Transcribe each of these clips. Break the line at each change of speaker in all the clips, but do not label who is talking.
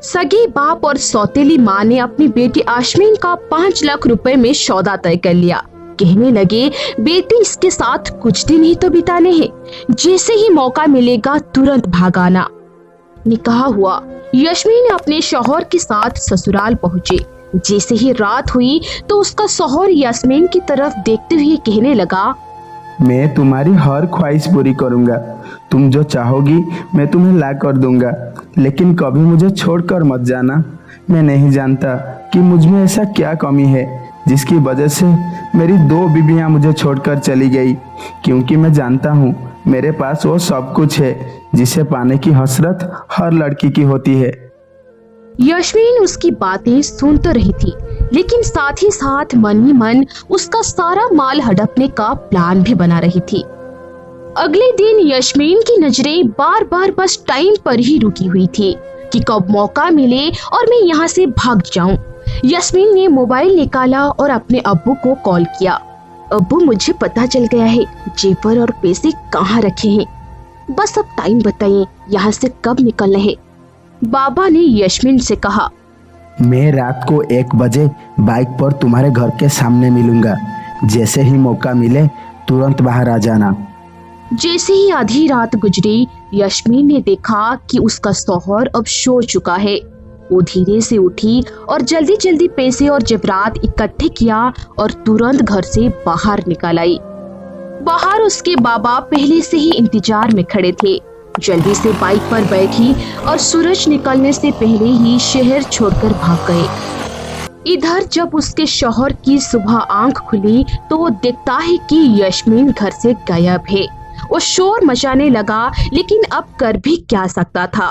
सगे बाप और सौतेली माँ ने अपनी बेटी यास्मीन का 5 लाख रुपए में सौदा तय कर लिया। कहने लगे, बेटी इसके साथ कुछ दिन ही तो बिताने हैं, जैसे ही मौका मिलेगा तुरंत भाग आना। निकाह हुआ। यास्मीन अपने शौहर के साथ ससुराल पहुँचे। जैसे ही रात हुई तो उसका शौहर यास्मीन की तरफ देखते हुए कहने लगा,
मैं तुम्हारी हर ख्वाहिश पूरी करूंगा। तुम जो चाहोगी मैं तुम्हें ला कर दूंगा, लेकिन कभी मुझे छोड़कर मत जाना। मैं नहीं जानता कि मुझ में ऐसा क्या कमी है जिसकी वजह से मेरी 2 बीवियां मुझे छोड़कर चली गई, क्योंकि मैं जानता हूँ मेरे पास वो सब कुछ है जिसे पाने की हसरत हर लड़की की होती है।
यास्मीन उसकी बातें सुन तो रही थी, लेकिन साथ ही साथ मन ही मन उसका सारा माल हड़पने का प्लान भी बना रही थी। अगले दिन यास्मीन की नजरें बार बार बस टाइम पर ही रुकी हुई थी कि कब मौका मिले और मैं यहाँ से भाग जाऊं। यास्मीन ने मोबाइल निकाला और अपने अब्बू को कॉल किया। अब्बू, मुझे पता चल गया है जेवर और पैसे कहाँ रखे हैं, बस अब टाइम बताइए, यहाँ से कब निकलना है। बाबा ने यास्मीन से कहा,
मैं रात को 1 बजे बाइक पर तुम्हारे घर के सामने मिलूंगा। जैसे ही मौका मिले तुरंत बाहर आ जाना।
जैसे ही आधी रात गुजरी, यास्मीन ने देखा कि उसका शौहर अब सो चुका है। वो धीरे से उठी और जल्दी जल्दी पैसे और जेवरात इकट्ठे किया और तुरंत घर से बाहर निकल आई। बाहर उसके बाबा पहले से ही इंतजार में खड़े थे। जल्दी से बाइक पर बैठी और सूरज निकलने से पहले ही शहर छोड़कर भाग गए। इधर जब उसके शौहर की सुबह आंख खुली तो वो देखता है कि यास्मीन घर से गायब है। वो शोर मचाने लगा, लेकिन अब कर भी क्या सकता था,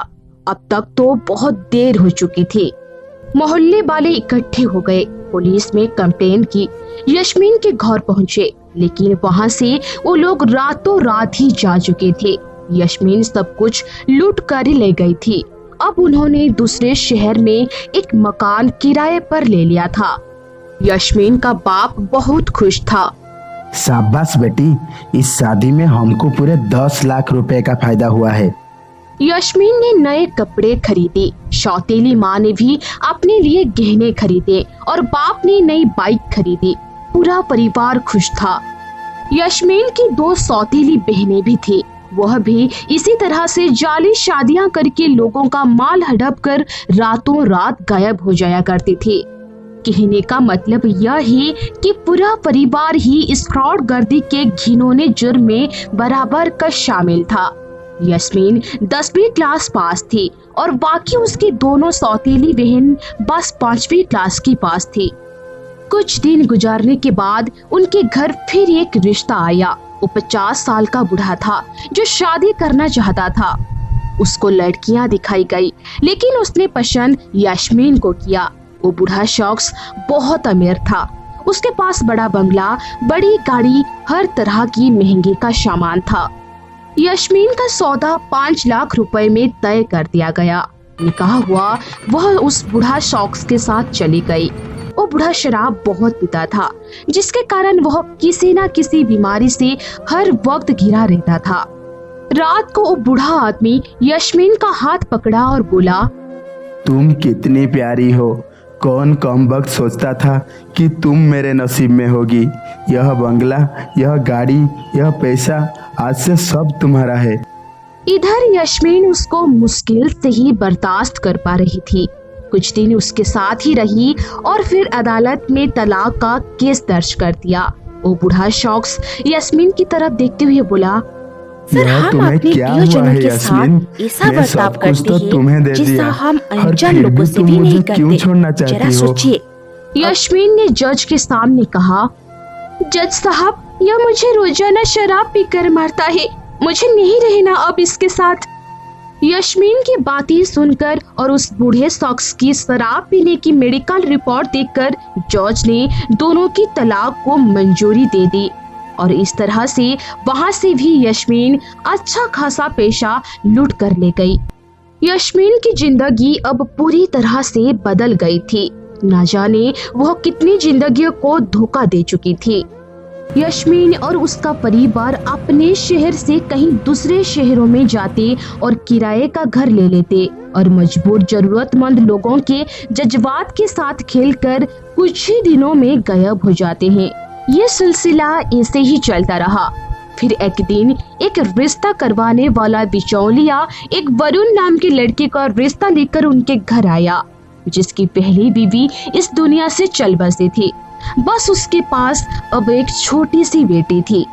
अब तक तो बहुत देर हो चुकी थी। मोहल्ले वाले इकट्ठे हो गए, पुलिस में कंप्लेन की, यास्मीन के घर पहुंचे, लेकिन वहां से वो लोग रातों रात ही जा चुके थे। यास्मीन सब कुछ लूट कर ले गई थी। अब उन्होंने दूसरे शहर में एक मकान किराए पर ले लिया था। यास्मीन का बाप बहुत खुश था।
शाबाश बेटी, इस शादी में हमको पूरे 10 लाख रुपए का फायदा हुआ है।
यास्मीन ने नए कपड़े खरीदे, सौतेली माँ ने भी अपने लिए गहने खरीदे और बाप ने नई बाइक खरीदी। पूरा परिवार खुश था। यास्मीन की 2 सौतेली बहनें भी थी। वह भी इसी तरह से जाली शादियां करके लोगों का माल हड़प कर रातों रात गायब हो जाया करती थी। कहने का मतलब यह है कि पूरा परिवार ही इस फ्रॉड गर्दी के घिनौने जुर्म में बराबर का शामिल था। यास्मीन 10वीं क्लास पास थी और बाकी उसकी दोनों सौतेली बहन बस 5वीं क्लास की पास थी। कुछ दिन गुजारने के बाद उनके घर फिर एक रिश्ता आया। वो 50 साल का बूढ़ा था जो शादी करना चाहता था। उसको लड़कियां दिखाई गई, लेकिन उसने पसंद यास्मीन को किया। वो बूढ़ा शख्स बहुत अमीर था। उसके पास बड़ा बंगला, बड़ी गाड़ी, हर तरह की महंगी का सामान था। यास्मीन का सौदा 5 लाख रुपए में तय कर दिया गया। निकाह हुआ। वह उस बूढ़ा शख्स के साथ चली गई। वो बूढ़ा शराब बहुत पीता था, जिसके कारण वह किसी न किसी बीमारी से हर वक्त घिरा रहता था। रात को वो बूढ़ा आदमी यास्मीन का हाथ पकड़ा और बोला,
तुम कितनी प्यारी हो। कौन कम वक्त सोचता था कि तुम मेरे नसीब में होगी। यह बंगला, यह गाड़ी, यह पैसा, आज से सब तुम्हारा है।
इधर यास्मीन उसको मुश्किल से ही बर्दाश्त कर पा रही थी। कुछ दिन उसके साथ ही रही और फिर अदालत में तलाक का केस दर्ज कर दिया। वो बूढ़ा शख्स यास्मीन की तरफ देखते हुए बोला,
सर, हम अपने प्रियजनों के साथ ऐसा बर्ताव करते हैं जिसका हम अनजान लोगों से भी नहीं करते। जरा सोचिए।
यास्मीन ने जज के सामने कहा, जज साहब, यह मुझे रोजाना शराब पीकर मारता है। मुझे नहीं रहना अब इसके साथ। यास्मीन की बातें सुनकर और उस बूढ़े शख्स की शराब पीने की मेडिकल रिपोर्ट देखकर जज ने दोनों की तलाक को मंजूरी दे दी और इस तरह से वहां से भी यास्मीन अच्छा खासा पैसा लूट कर ले गई। यास्मीन की जिंदगी अब पूरी तरह से बदल गई थी। ना जाने वह कितनी जिंदगियों को धोखा दे चुकी थी। यस्मीन और उसका परिवार अपने शहर से कहीं दूसरे शहरों में जाते और किराए का घर ले लेते और मजबूर जरूरतमंद लोगों के जज्बात के साथ खेलकर कुछ ही दिनों में गायब हो जाते हैं। ये सिलसिला ऐसे ही चलता रहा। फिर एक दिन एक रिश्ता करवाने वाला बिचौलिया एक वरुण नाम के लड़के का रिश्ता लेकर उनके घर आया, जिसकी पहली बीवी इस दुनिया से चल बसी थी। बस उसके पास अब एक छोटी सी बेटी थी।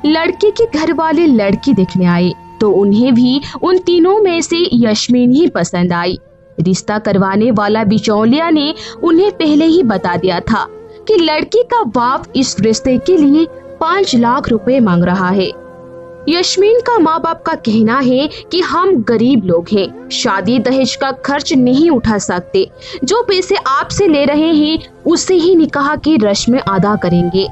लड़के के घर वाले लड़की देखने आए तो उन्हें भी उन तीनों में से यस्मीन ही पसंद आई। रिश्ता करवाने वाला बिचौलिया ने उन्हें पहले ही बता दिया था कि लड़की का बाप इस रिश्ते के लिए 5 लाख रुपए मांग रहा है। यस्मीन का माँ बाप का कहना है कि हम गरीब लोग हैं, शादी दहेज का खर्च नहीं उठा सकते, जो पैसे आपसे ले रहे हैं उसे ही निकाह की रस्म में अदा करेंगे।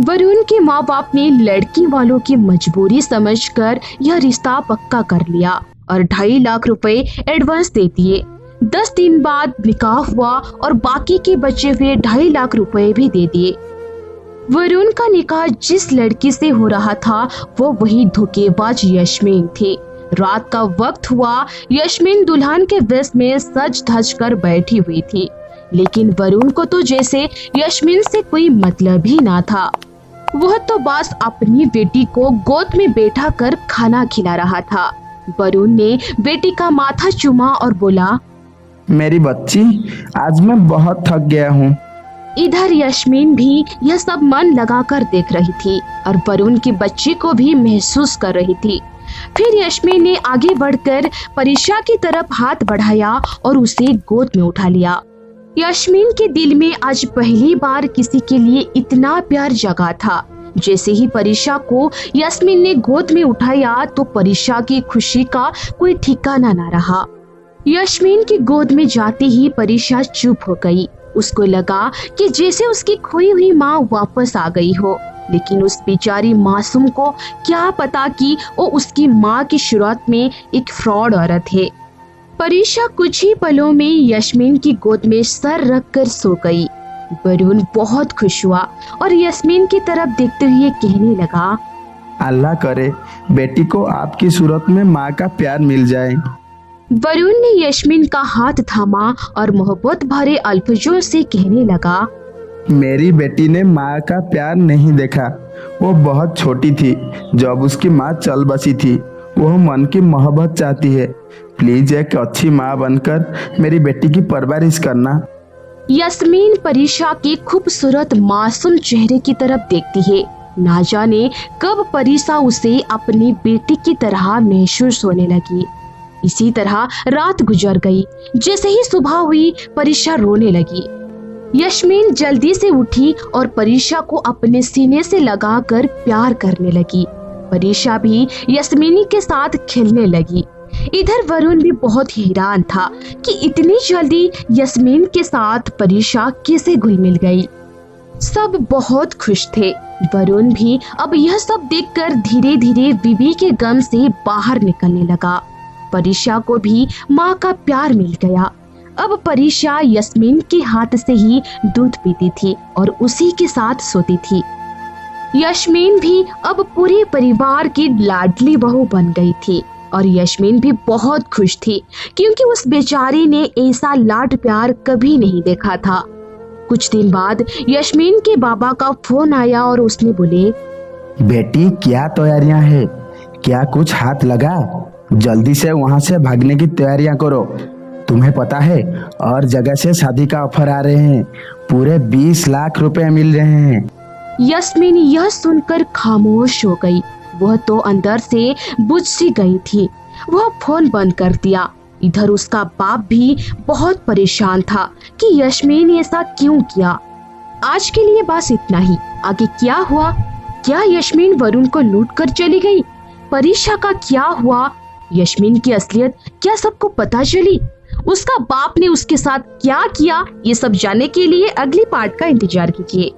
वरुण के माँ बाप ने लड़की वालों की मजबूरी समझकर यह रिश्ता पक्का कर लिया और 2.5 लाख रुपए एडवांस दे दिए। 10 दिन बाद निकाह हुआ और बाकी के बचे हुए 2.5 लाख रुपए भी दे दिए। वरुण का निकाह जिस लड़की से हो रहा था वो वही धोखेबाज यस्मीन थी। रात का वक्त हुआ, यस्मीन दुल्हन के वेश में सज धज कर बैठी हुई थी, लेकिन वरुण को तो जैसे यस्मीन से कोई मतलब ही ना था। वह तो बस अपनी बेटी को गोद में बैठा कर खाना खिला रहा था। वरुण ने बेटी का माथा चूमा और बोला,
मेरी बच्ची, आज मैं बहुत थक गया हूँ।
इधर यस्मीन भी यह सब मन लगाकर देख रही थी और वरुण की बच्ची को भी महसूस कर रही थी। फिर यस्मीन ने आगे बढ़कर परीक्षा की तरफ हाथ बढ़ाया और उसे गोद में उठा लिया। यस्मीन के दिल में आज पहली बार किसी के लिए इतना प्यार जगा था। जैसे ही परीक्षा को यस्मीन ने गोद में उठाया तो परीक्षा की खुशी का कोई ठिकाना न रहा। यस्मीन की गोद में जाते ही परीक्षा चुप हो गई। उसको लगा कि जैसे उसकी खोई हुई माँ वापस आ गई हो, लेकिन उस बेचारी मासूम को क्या पता कि वो उसकी माँ की शुरुआत में एक फ्रॉड औरत है। परीक्षा कुछ ही पलों में यस्मीन की गोद में सर रखकर सो गई। वरुण बहुत खुश हुआ और यस्मीन की तरफ देखते हुए कहने लगा,
अल्लाह करे बेटी को आपकी सूरत में माँ का प्यार मिल जाए।
वरुण ने यस्मीन का हाथ थामा और मोहब्बत भरे अल्फाजों से कहने लगा,
मेरी बेटी ने माँ का प्यार नहीं देखा। वो बहुत छोटी थी जब उसकी माँ चल बसी थी। वो मन की मोहब्बत चाहती है। प्लीज एक अच्छी माँ बनकर मेरी बेटी की परवरिश करना।
यस्मीन परीक्षा के खूबसूरत मासूम चेहरे की तरफ देखती है। ना जाने कब परीक्षा उसे अपनी बेटी की तरह महसूस होने लगी। इसी तरह रात गुजर गई। जैसे ही सुबह हुई, परीक्षा रोने लगी। यस्मीन जल्दी से उठी और परीक्षा को अपने सीने से लगाकर प्यार करने लगी। परीक्षा भी यस्मीनी के साथ खेलने लगी। इधर वरुण भी बहुत हैरान था कि इतनी जल्दी यस्मीन के साथ परीक्षा कैसे घुल मिल गई। सब बहुत खुश थे। वरुण भी अब यह सब देखकर धीरे धीरे बीवी के गम से बाहर निकलने लगा। परीक्षा को भी माँ का प्यार मिल गया। अब परीक्षा यस्मीन के हाथ से ही दूध पीती थी और उसी के साथ सोती थी। यस्मीन भी अब पूरे परिवार की लाडली बहू बन गई थी और यस्मीन भी बहुत खुश थी, क्योंकि उस बेचारी ने ऐसा लाड प्यार कभी नहीं देखा था। कुछ दिन बाद यस्मीन के बाबा का फोन आया और उसने बोले,
बेटी क्या तैयारियां हैं? क्या कुछ हाथ लगा? जल्दी से वहाँ से भागने की तैयारियां करो। तुम्हें पता है और जगह से शादी का ऑफर आ रहे हैं। पूरे 20 लाख रुपए मिल रहे हैं।
यस्मीन यह सुनकर खामोश हो गई। वह तो अंदर से बुझ सी गई थी। वह फोन बंद कर दिया। इधर उसका बाप भी बहुत परेशान था कि यस्मीन ने ऐसा क्यों किया। आज के लिए बस इतना ही। आगे क्या हुआ? क्या यस्मीन वरुण को लूट कर चली गई? परीक्षा का क्या हुआ? यस्मीन की असलियत क्या सबको पता चली? उसका बाप ने उसके साथ क्या किया? ये सब जानने के लिए अगली पार्ट का इंतजार कीजिए।